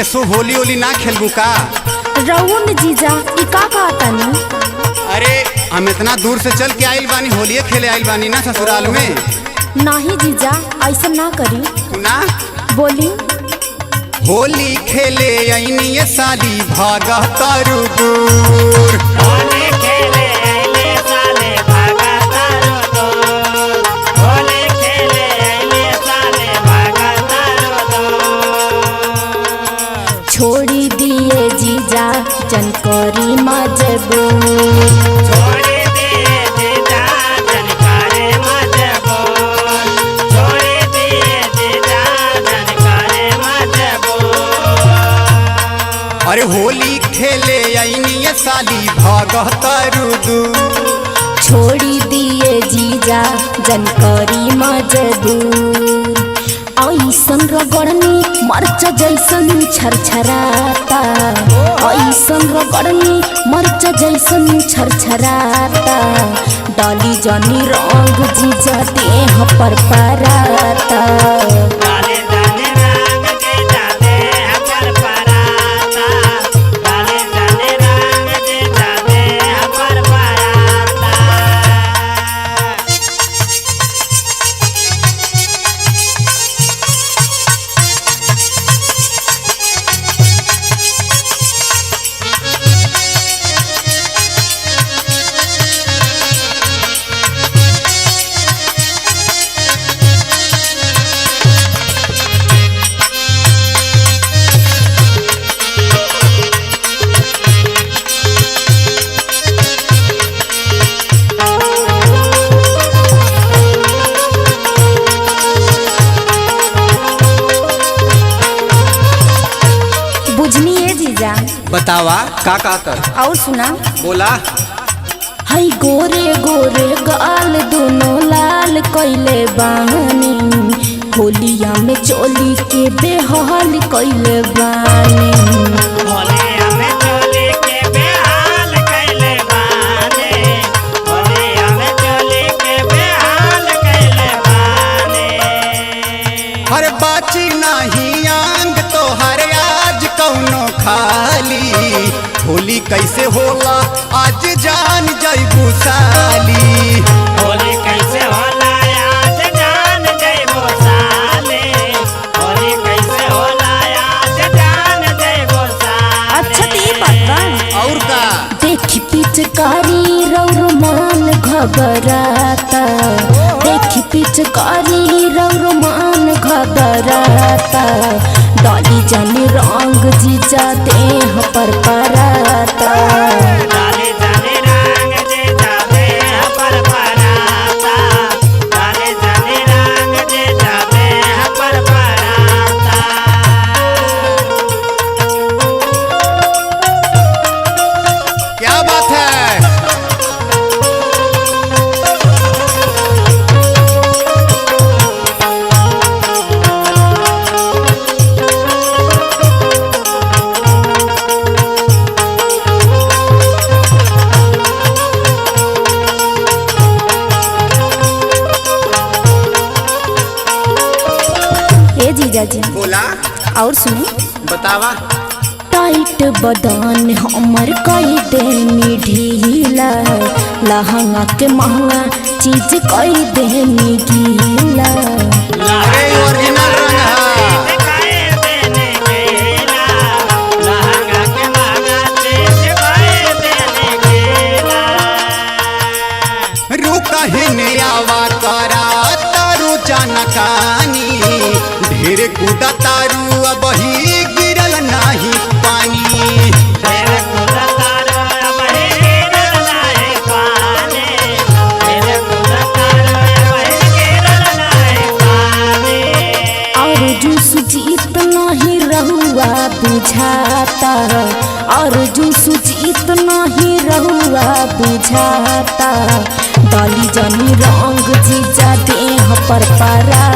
सो होली ओली ना खेलबू का? रउन जीजा ई का कहतानी? अरे हम इतना दूर से चल के आइल बानी, होलिये खेले आइल बानी ना ससुराल में। नहीं जीजा ऐसा ना करी। सुना बोली। होली खेले आईनी ये साली भागा तारू दूर। होली खेले आइले साले भागा तारू दूर। होली खेले आइले साले भागा तारू दूर। छोड़ी दिए जीजा जनकरी मजबूर। छोड़ी दिए जीजा जनकारे मजबूर। छोड़ी दिए जीजा जनकारे मजबूर। अरे होली खेले आईनी ये साली भागा तारू दूर। छोड़ी दिए जीजा जनकरी मजबूर। ऐसन रगड़नी मर्च जैसन छरछराता। ऐसन रगड़नी मर्च जैसन छरछराता। डाली जानी रंग जीजा देह पर पराता। डाले जाने रंग जीजा देह पर पराता। डाले जाने रंग जीजा देह पर पराता। बुझनी है जीजा। बतावा का कर? और सुना। बोला। हई गोरे गोरे गाल दोनों लाल कैले बानी। होलिया में चोली के बेहाल कैले बानी। होलिया में चोली के बेहाल कैले बानी। होलिया में चोली के बेहाल कैले बानी। हर बाची नहीं आंग तो हर आज कौनो खाली। होली कैसे होला आज जान जइबू साली। होली कैसे होला आज जान जइबो साले। होली कैसे होला आज जान जइबो साले। अच्छा तो ये बात बा। और का? देखी पिचकारी रौर मान घबराता। देखी पिचकारी रौर मान घबराता। डाली जानी रंग जीजा देह पर पराता। डाले जाने रंग जीजा देह पर पराता। डाले जाने रंग जीजा देह पर पराता। क्या बात है? ए जीजा जी। बोला। और सुनी। बतावा। टाइट बदन हमर कई देनी ढीला। लहंगा के महंगा चीज कई देनी गीला। अरे ओरिजिनल रंग है। दिखाए देने गेला। लहंगा के महंगा चीज दिखाए देने गेला। रुका हिने आवा करा तारू जानकानी। ढेर कूदा तारू अब ही गिरल नाही पानी। तेरे खुदा तारो अब ही गिरल नाहे पानी। तेरे खुदा तारो अब ही गिरल नाहे पानी। और जूस जीत नहीं रहुआ बुझाता। और जूस जीत नहीं रहुआ बुझाता। डाली जानी रंग जीजा देह पर पराता।